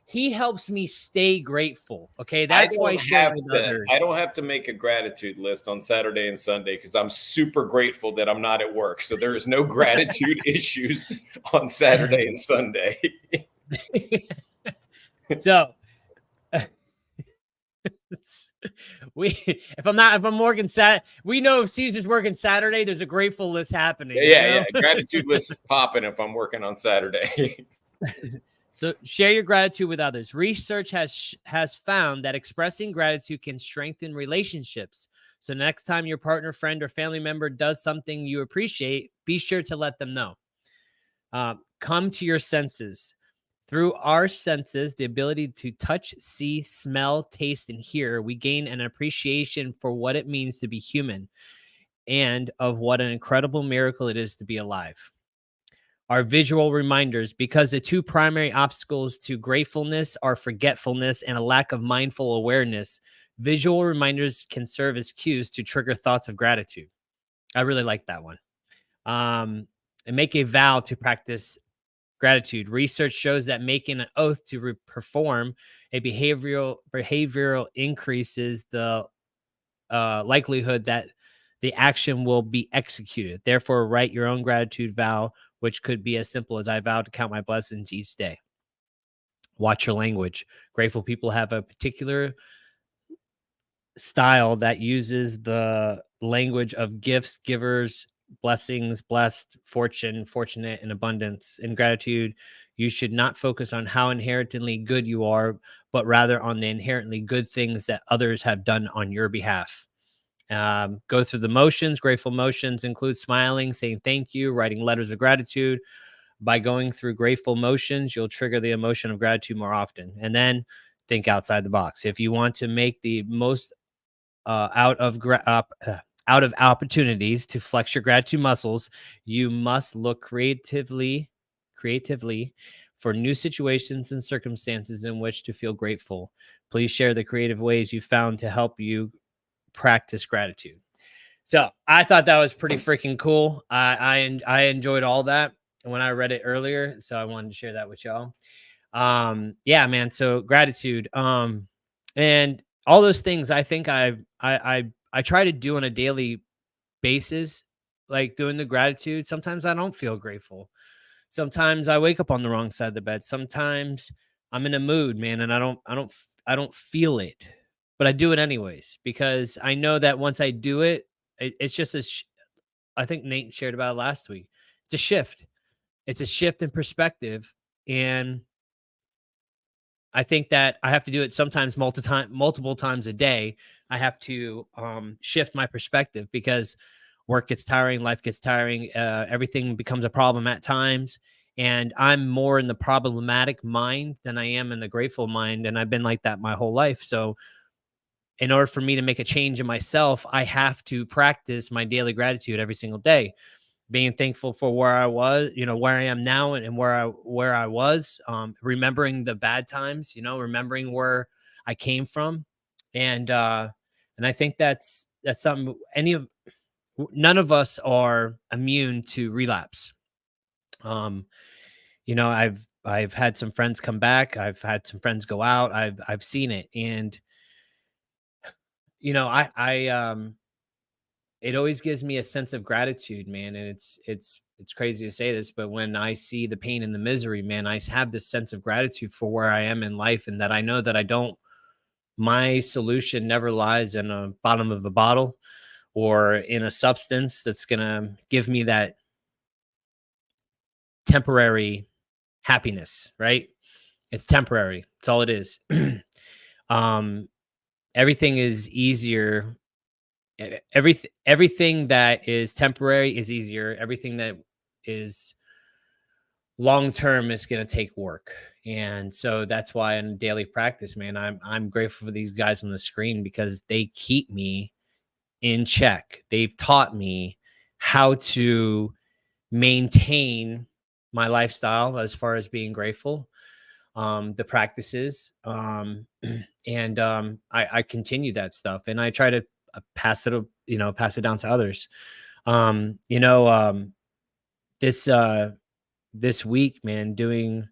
he helps me stay grateful. Okay, that's why I share with others. I don't have to make a gratitude list on Saturday and Sunday because I'm super grateful that I'm not at work. So there is no gratitude issues on Saturday and Sunday. So if I'm working we know if Caesar's working Saturday, there's a grateful list happening. Yeah. Gratitude list is popping if I'm working on Saturday. So share your gratitude with others. Research has found that expressing gratitude can strengthen relationships. So next time your partner, friend, or family member does something you appreciate, be sure to let them know. Come to your senses. Through our senses, the ability to touch, see, smell, taste, and hear, we gain an appreciation for what it means to be human and of what an incredible miracle it is to be alive. Our visual reminders, because the two primary obstacles to gratefulness are forgetfulness and a lack of mindful awareness. Visual reminders can serve as cues to trigger thoughts of gratitude. I really like that one. And make a vow to practice gratitude. Research shows that making an oath to perform a behavioral increases the likelihood that the action will be executed. Therefore, write your own gratitude vow, which could be as simple as I vow to count my blessings each day. Watch your language. Grateful people have a particular style that uses the language of gifts, givers, blessings, blessed, fortune, fortunate, and abundance. In gratitude, you should not focus on how inherently good you are, but rather on the inherently good things that others have done on your behalf. Go through the motions. Grateful motions include smiling, saying thank you, writing letters of gratitude. By going through grateful motions, you'll trigger the emotion of gratitude more often. And then think outside the box. If you want to make the most out of opportunities to flex your gratitude muscles, you must look creatively for new situations and circumstances in which to feel grateful. Please share the creative ways you found to help you practice gratitude. So I thought that was pretty freaking cool. I enjoyed all that when I read it earlier, so I wanted to share that with y'all. Yeah, man. So gratitude, and all those things. I think I try to do on a daily basis, like doing the gratitude. Sometimes I don't feel grateful. Sometimes I wake up on the wrong side of the bed. Sometimes I'm in a mood, man, and I don't feel it, but I do it anyways because I know that once I do it, it's just I think Nate shared about it last week. It's a shift. It's a shift in perspective, and I think that I have to do it sometimes multiple times a day. I have to shift my perspective because work gets tiring, life gets tiring, everything becomes a problem at times. And I'm more in the problematic mind than I am in the grateful mind. And I've been like that my whole life. So in order for me to make a change in myself, I have to practice my daily gratitude every single day, being thankful for where I was, where I am now and where I was, remembering the bad times, remembering where I came from. And I think that's something none of us are immune to relapse. I've had some friends come back. I've had some friends go out. I've seen it. And, it always gives me a sense of gratitude, man. And it's crazy to say this, but when I see the pain and the misery, man, I have this sense of gratitude for where I am in life and that I know that my solution never lies in the bottom of a bottle or in a substance that's going to give me that temporary happiness, right? It's temporary. It's all it is. Everything is easier. Everything that is temporary is easier. Everything that is long term is going to take work. And so that's why in daily practice, man, I'm grateful for these guys on the screen because they keep me in check. They've taught me how to maintain my lifestyle as far as being grateful, the practices, and I continue that stuff, and I try to pass it down to others. This week, man, doing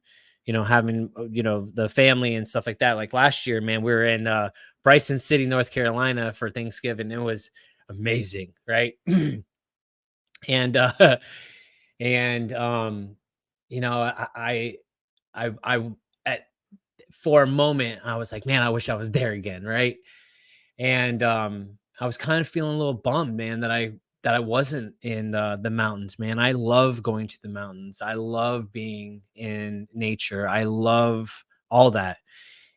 having, the family and stuff like that. Like last year, man, we were in Bryson City, North Carolina for Thanksgiving. It was amazing, right? And and I at for a moment I was like, man, I wish I was there again, right? And I was kind of feeling a little bummed, man, that I wasn't in the mountains, man. I love going to the mountains. I love being in nature. I love all that.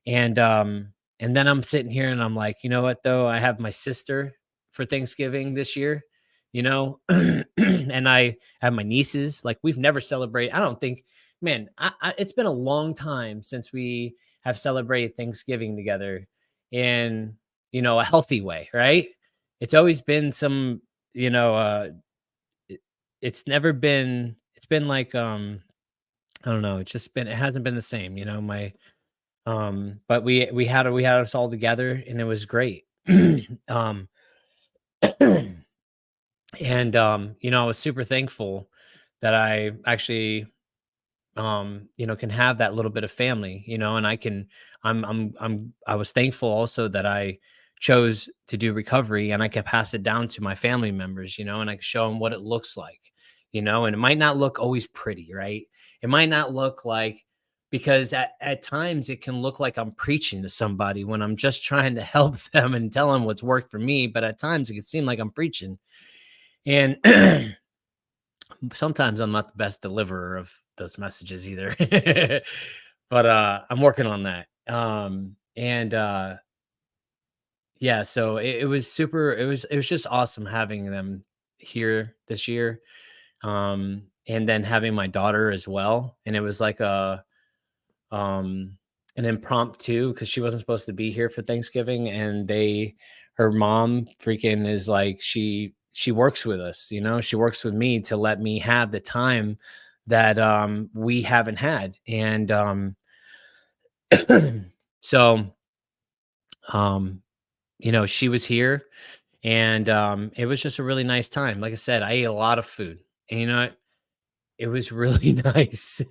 And then I'm sitting here and I'm like, you know what though? I have my sister for Thanksgiving this year, and I have my nieces. Like we've never celebrated. I don't think, man, it's been a long time since we have celebrated Thanksgiving together in, a healthy way, right? It's always been some, you know, it, it's been like, I don't know. It hasn't been the same, but we had us all together and it was great. um, and I was super thankful that I actually, can have that little bit of family, and I was thankful also that I chose to do recovery and I could pass it down to my family members, and I could show them what it looks like, and it might not look always pretty, right? It might not look like, because at times it can look like I'm preaching to somebody when I'm just trying to help them and tell them what's worked for me. But at times it can seem like I'm preaching. And sometimes I'm not the best deliverer of those messages either. But I'm working on that. And yeah, so it was super, it was just awesome having them here this year. And then having my daughter as well. And it was like an impromptu, because she wasn't supposed to be here for Thanksgiving, and her mom freaking is like, she works with us, she works with me to let me have the time that we haven't had. And so she was here, and it was just a really nice time. Like I said, I ate a lot of food, and it was really nice.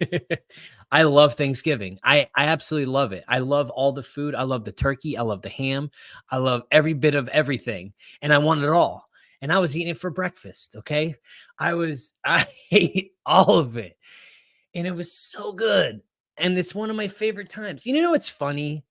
I love Thanksgiving. I absolutely love it. I love all the food. I love the turkey. I love the ham. I love every bit of everything. And I want it all. And I was eating it for breakfast. Okay. I ate all of it. And it was so good. And it's one of my favorite times. What's funny?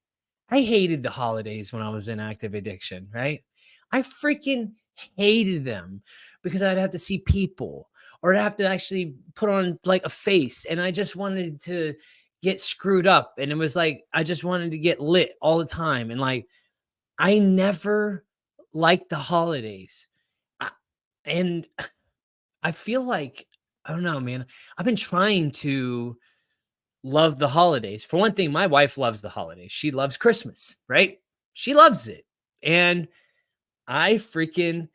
I hated the holidays when I was in active addiction, right? I freaking hated them because I'd have to see people, or I'd have to actually put on like a face, and I just wanted to get screwed up. And it was like I just wanted to get lit all the time. And like I never liked the holidays. I, and I feel like, I don't know, man. I've been trying to love the holidays. For one thing, my wife loves the holidays. She loves Christmas, right? She loves it. And I freaking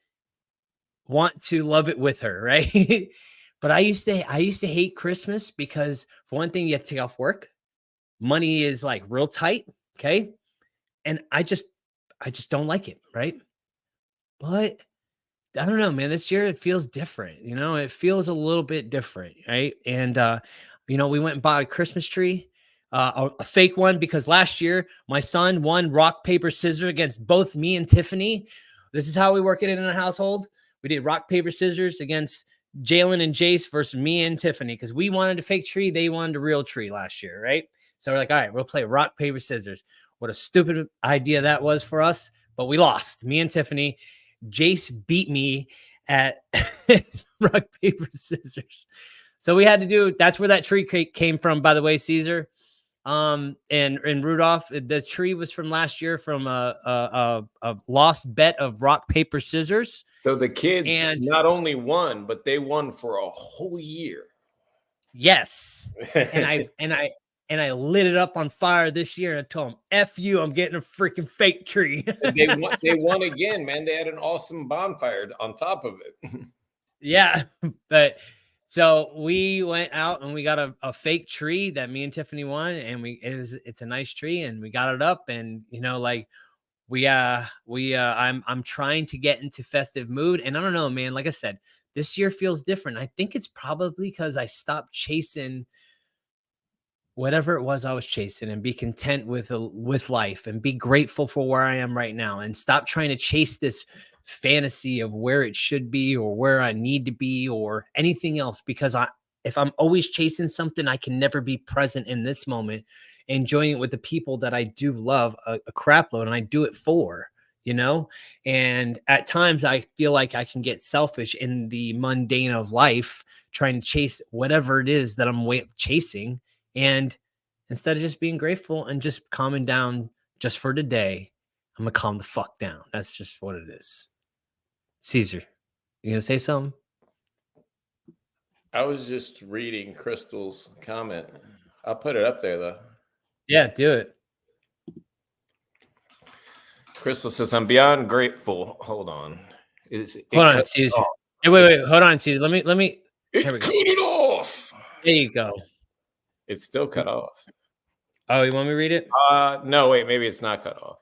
want to love it with her, right? But I used to hate Christmas because, for one thing, you have to take off work. Money is like real tight, okay? And I just don't like it, right? But I don't know, man. This year it feels different. It feels a little bit different, right? And we went and bought a Christmas tree, a fake one, because last year my son won rock paper scissors against both me and Tiffany. This is how we work it in a household. We did rock paper scissors against Jalen and Jace versus me and Tiffany, because we wanted a fake tree, they wanted a real tree last year, right? So we're like, all right, we'll play rock paper scissors. What a stupid idea that was for us, but we lost. Me and Tiffany. Jace beat me at rock, paper, scissors. So we had to do, that's where that tree came from, by the way, Caesar. And Rudolph, the tree was from last year from a lost bet of rock, paper, scissors. So the kids not only won, but they won for a whole year. Yes. And I lit it up on fire this year, and I told them, F you, I'm getting a freaking fake tree. They won again, man. They had an awesome bonfire on top of it. Yeah. But so we went out and we got a fake tree that me and Tiffany won, and it's a nice tree, and we got it up. And I'm trying to get into festive mood, and I don't know, man, like I said, this year feels different. I think it's probably because I stopped chasing whatever it was I was chasing and be content with life and be grateful for where I am right now and stop trying to chase this fantasy of where it should be or where I need to be or anything else, because if I'm always chasing something, I can never be present in this moment, enjoying it with the people that I do love a crap load and I do it for, you know? And at times I feel like I can get selfish in the mundane of life, trying to chase whatever it is that I'm chasing. And instead of just being grateful and just calming down just for today, I'm gonna calm the fuck down. That's just what it is. Caesar, you gonna say something? I was just reading Crystal's comment. I'll put it up there though. Yeah, do it. Crystal says, "I'm beyond grateful." Hold on. Hold on, Caesar. Hey, wait. Hold on, Caesar. Let me. Here we go. Cut it off. There you go. It's still cut off. Oh, you want me to read it? No, wait. Maybe it's not cut off.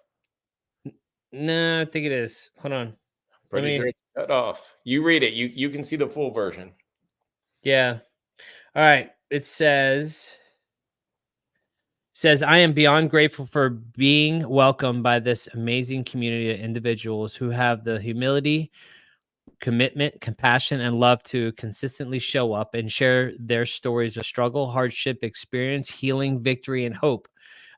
No, I think it is. Hold on. Pretty sure it's cut off. You read it. You can see the full version. Yeah. All right. It says, I am beyond grateful for being welcomed by this amazing community of individuals who have the humility, commitment, compassion, and love to consistently show up and share their stories of struggle, hardship, experience, healing, victory, and hope.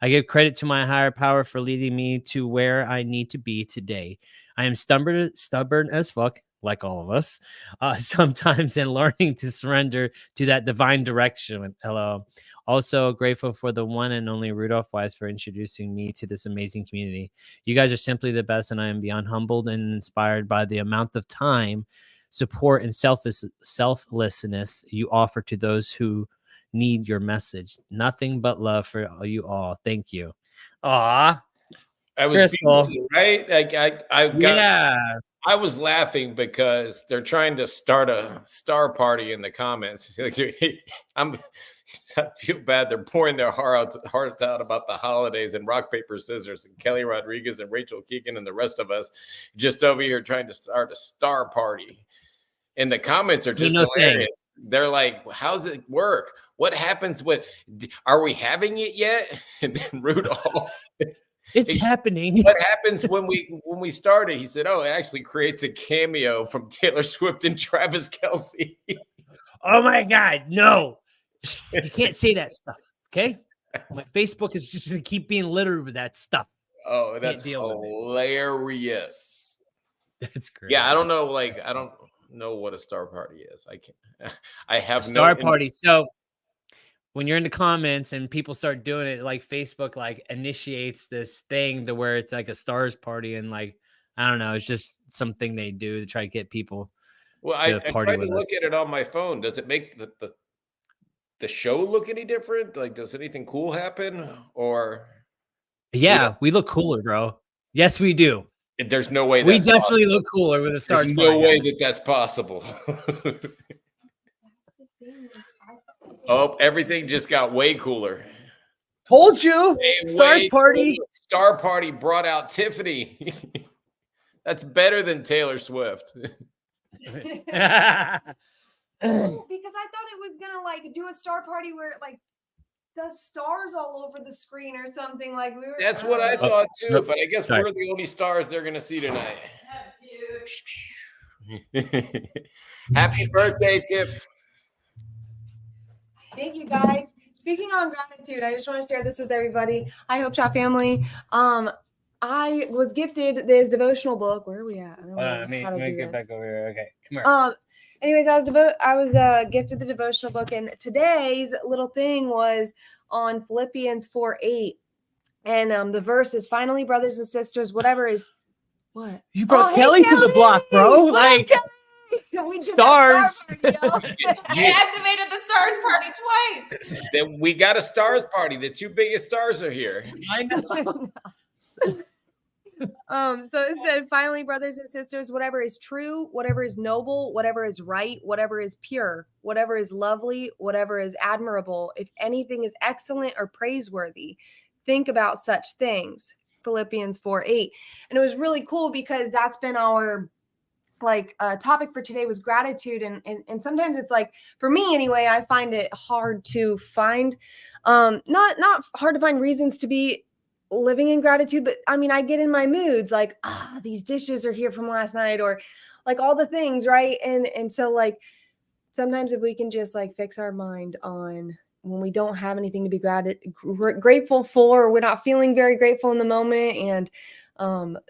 I give credit to my higher power for leading me to where I need to be today. I am stubborn as fuck, like all of us, sometimes, and learning to surrender to that divine direction. Hello. Also grateful for the one and only Rudolph Weiss for introducing me to this amazing community. You guys are simply the best, and I am beyond humbled and inspired by the amount of time, support, and selflessness you offer to those who need your message. Nothing but love for you all. Thank you. Aw. I was beautiful, right? Like I was laughing because they're trying to start a star party in the comments. I feel bad. They're pouring their hearts out about the holidays and rock, paper, scissors, and Kelly Rodriguez and Rachel Keegan and the rest of us just over here trying to start a star party. And the comments are just hilarious. They're like, how's it work? What happens are we having it yet? And then Rudolph. It's happening. What happens when we started? He said, "Oh, it actually creates a cameo from Taylor Swift and Travis Kelce." Oh my God, no! You can't say that stuff. Okay, my Facebook is just gonna keep being littered with that stuff. Oh, that's hilarious. That's great. Yeah, I don't know. Like, I don't know what a star party is. I can't. I have no star party. So when you're in the comments and people start doing it, like Facebook like initiates this thing to where it's like a stars party, and like I don't know, it's just something they do to try to get people. Well, I tried to look at it on my phone. Does it make the show look any different? Like, does anything cool happen? Or yeah, we look cooler, bro. Yes, we do. There's no way we definitely look cooler with a stars party. There's no way that that's possible. Oh, everything just got way cooler. Told you. Stars party. Cooler. Star party brought out Tiffany. That's better than Taylor Swift. Because I thought it was gonna like do a star party where it like does stars all over the screen or something. Like we were. That's what I thought too, but I guess we're the only stars they're gonna see tonight. Happy birthday, Tiff. Thank you, guys. Speaking on gratitude, I just want to share this with everybody. Hi, Hope Shop family. I was gifted this devotional book. Where are we at? I don't know how to do get this. back over here. Okay, come here. Anyways, I was gifted the devotional book, and today's little thing was on Philippians 4:8, and the verse is, "Finally, brothers and sisters, whatever is what you brought Kelly to the block, bro." Like stars. I activated the stars party twice. Then we got a stars party. The two biggest stars are here. I know. So it said, "Finally, brothers and sisters, whatever is true, whatever is noble, whatever is right, whatever is pure, whatever is lovely, whatever is admirable, if anything is excellent or praiseworthy, think about such things." Philippians 4:8. And it was really cool because that's been our topic for today was gratitude. And sometimes it's like, for me anyway, I find it hard to find, not hard to find reasons to be living in gratitude, but I mean, I get in my moods like, these dishes are here from last night, or like all the things, right? And so like, sometimes if we can just like fix our mind on when we don't have anything to be grateful for, or we're not feeling very grateful in the moment, and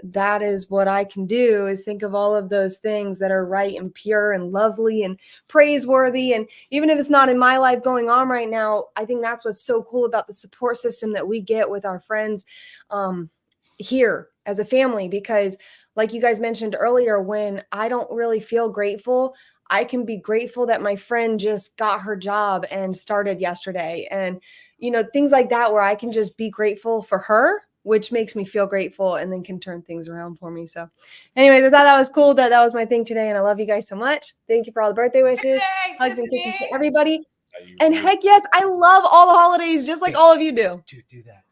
that is what I can do, is think of all of those things that are right and pure and lovely and praiseworthy. And even if it's not in my life going on right now, I think that's what's so cool about the support system that we get with our friends here as a family. Because like you guys mentioned earlier, when I don't really feel grateful, I can be grateful that my friend just got her job and started yesterday. And, things like that, where I can just be grateful for her, which makes me feel grateful and then can turn things around for me. So anyways, I thought that was cool. That was my thing today. And I love you guys so much. Thank you for all the birthday wishes. Hugs and kisses to everybody. And heck yes, I love all the holidays, just like all of you do. Dude, do that.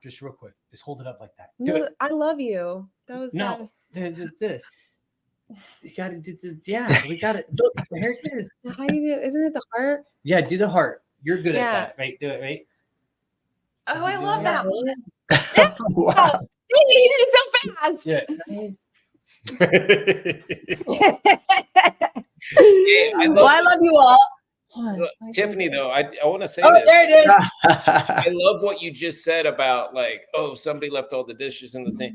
Just real quick. Just hold it up like that. No, I love you. That was This. You got to yeah, we got it. Look, here it is. How do you do? Isn't it the heart? Yeah, do the heart. You're good at that, right? Do it, right? Oh, I love that one. Wow. He did it so fast. Yeah. I love you all. Look, Tiffany, though, I want to say Oh, this. there it is. I love what you just said about like, oh, somebody left all the dishes in the sink.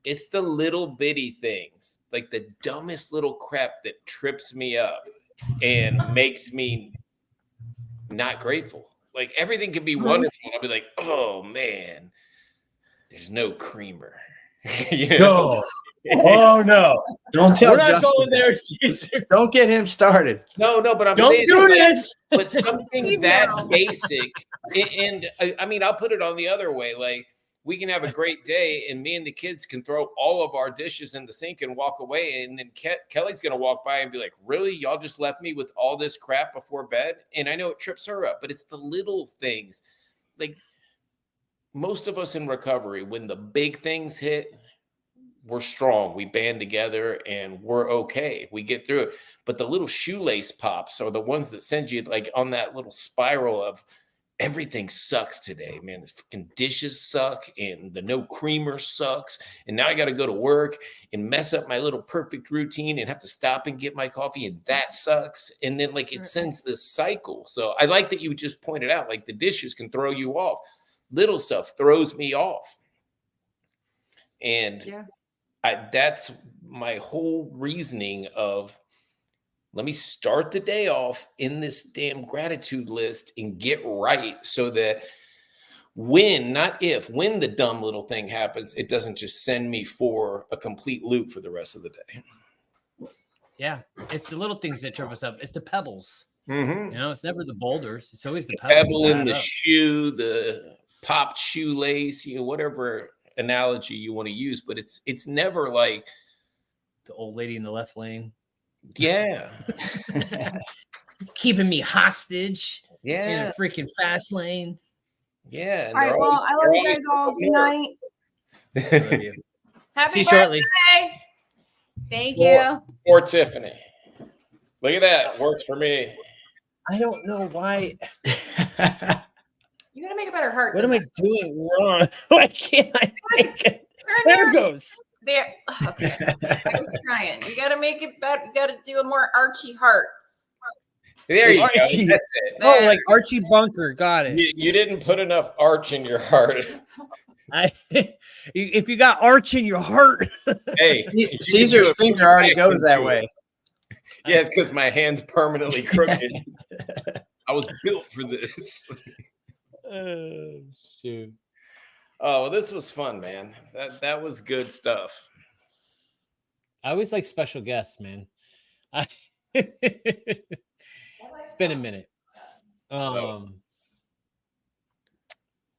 It's the little bitty things, like the dumbest little crap that trips me up and makes me not grateful. Like everything can be wonderful. I'll be like, oh man, there's no creamer. You know? No. Oh no. Don't tell We're not Justin going there, that. Caesar. Don't get him started. No, but I'm Don't saying do that, this. but something Leave me that alone. basic. And I mean, I'll put it on the other way. Like we can have a great day and me and the kids can throw all of our dishes in the sink and walk away. And then Kelly's going to walk by and be like, really? Y'all just left me with all this crap before bed? And I know it trips her up, but it's the little things. Like most of us in recovery, when the big things hit, we're strong. We band together and we're okay. We get through it. But the little shoelace pops are the ones that send you like on that little spiral of everything sucks today, man. The fucking dishes suck and the no creamer sucks. And now I got to go to work and mess up my little perfect routine and have to stop and get my coffee. And that sucks. And then like it sends this cycle. So I like that you just pointed out, like the dishes can throw you off. Little stuff throws me off. And Yeah. that's my whole reasoning of let me start the day off in this damn gratitude list and get right so that when the dumb little thing happens, it doesn't just send me for a complete loop for the rest of the day. Yeah, it's the little things that trip us up. It's the pebbles. Mm-hmm. It's never the boulders. It's always the The pebbles. pebble in that the add up. shoe, the popped shoelace, whatever analogy you want to use, but it's never like The old lady in the left lane. yeah. Keeping me hostage in Yeah. a freaking fast lane. Yeah. All right. Well, I love you guys all. Good night. I love you. Happy See you birthday. shortly. Thank Or- you. Or Tiffany. Look at that. Works for me. I don't know why. You gotta make a better heart. What than am I that. doing wrong? Why can't I make it? There it goes. There. Okay. I was trying. You gotta make it better. You gotta do a more archy heart. There you go. Archie. That's it. Oh, There. like Archie Bunker. Got it. You didn't put enough arch in your heart. If you got arch in your heart, Hey, you can do Caesar's a finger already back goes that into it. way. Yeah, it's because my hand's permanently crooked. I was built for this. oh, shoot. Oh, well, this was fun, man. That was good stuff. I always like special guests, man. It's been a minute.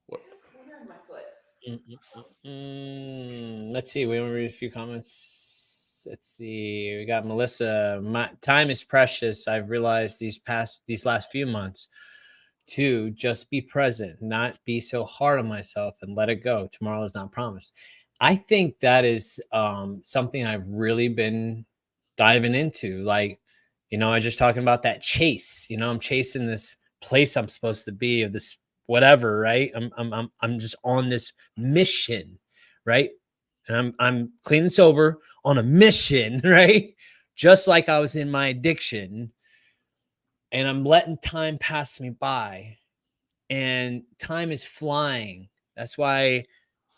What? Let's see. We want to read a few comments. Let's see. We got Melissa. My time is precious. I've realized these last few months to just be present, not be so hard on myself, and let it go. Tomorrow is not promised. I think that is something I've really been diving into. Like, you know, I just talking about that chase. You know, I'm chasing this place I'm supposed to be, of this whatever, right? I'm just on this mission, right? And I'm clean and sober on a mission, right? Just like I was in my addiction, and I'm letting time pass me by, and time is flying. That's why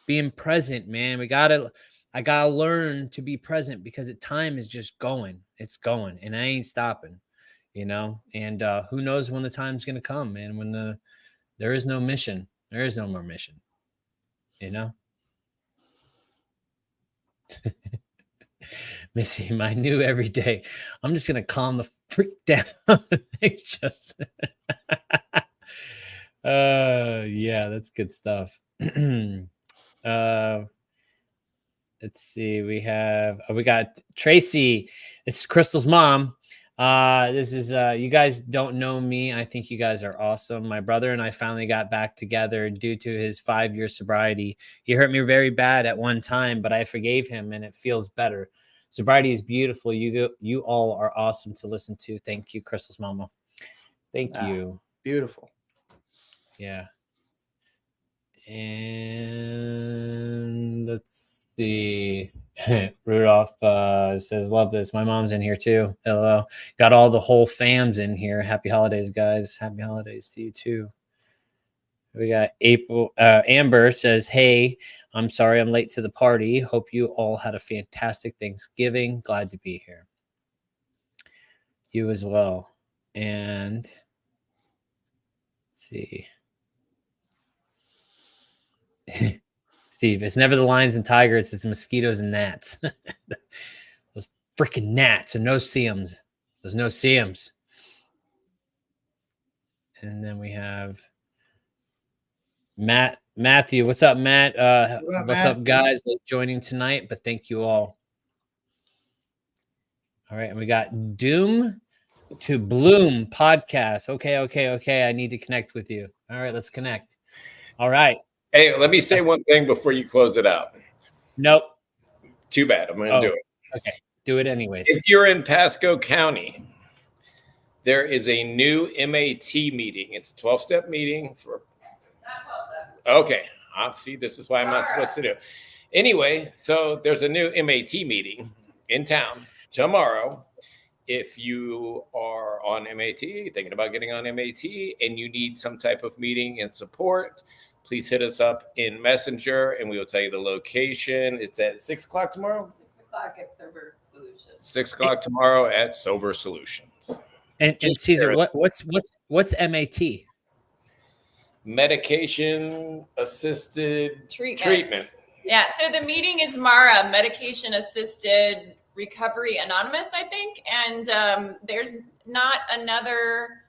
being present, man, I gotta learn to be present, because time is just going. It's going, and I ain't stopping, you know. And who knows when the time's gonna come, man, when there is no mission. There is no more mission, you know. Missy, my new every day. I'm just gonna calm the freak down. Thanks, Justin. Yeah, that's good stuff. Let's see. We got Tracy. This is Crystal's mom. This is you guys don't know me. I think you guys are awesome. My brother and I finally got back together due to his 5-year sobriety. He hurt me very bad at one time, but I forgave him, and it feels better. Sobriety is beautiful. You all are awesome to listen to. Thank you, Crystal's mama. Thank you. Beautiful. Yeah. And let's see. Rudolph says, love this. My mom's in here too. Hello. Got all the whole fams in here. Happy holidays, guys. Happy holidays to you too. We got April. Amber says, hey, I'm sorry I'm late to the party. Hope you all had a fantastic Thanksgiving. Glad to be here. You as well. And let's see. Steve, it's never the lions and tigers, it's mosquitoes and gnats. Those freaking gnats, and no seams. There's no seams. And then we have Matthew. What's up, Matt? What's up, guys? Late joining tonight, but thank you all. All right, and we got Doom to Bloom podcast. Okay. I need to connect with you. All right, let's connect. All right. Hey, let me say one thing before you close it out. Nope. Too bad. I'm going to do it. Okay. Do it anyways. If you're in Pasco County, there is a new MAT meeting. It's a 12-step meeting for. Okay. See, this is why I'm not supposed to do. Anyway, so there's a new MAT meeting in town tomorrow. If you are on MAT, thinking about getting on MAT, and you need some type of meeting and support, please hit us up in Messenger, and we will tell you the location. It's at 6 o'clock tomorrow. 6 o'clock at Sober Solutions. 6 o'clock tomorrow at Sober Solutions. And Caesar, what's MAT? Medication assisted treatment. Yeah. So the meeting is MARA, Medication Assisted Recovery Anonymous, I think. And there's not another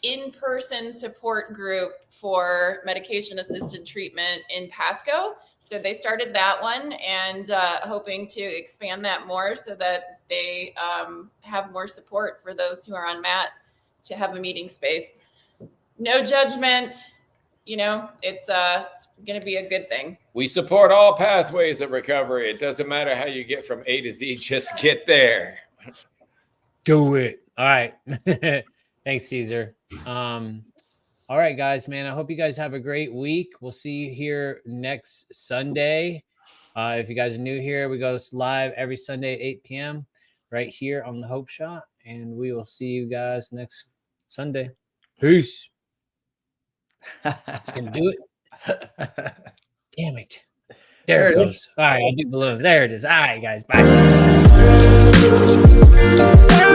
in-person support group for medication assisted treatment in Pasco. So they started that one, and hoping to expand that more so that they have more support for those who are on MAT to have a meeting space. No judgment, you know, it's going to be a good thing. We support all pathways of recovery. It doesn't matter how you get from A to Z, just get there. Do it. All right. Thanks, Caesar. All right, guys, man, I hope you guys have a great week. We'll see you here next Sunday. If you guys are new here, we go live every Sunday at 8 p.m. right here on the Hope Shot, and we will see you guys next Sunday. Peace. It's gonna do it. Damn it. There it goes. All right, I do balloons. There it is. All right, guys. Bye.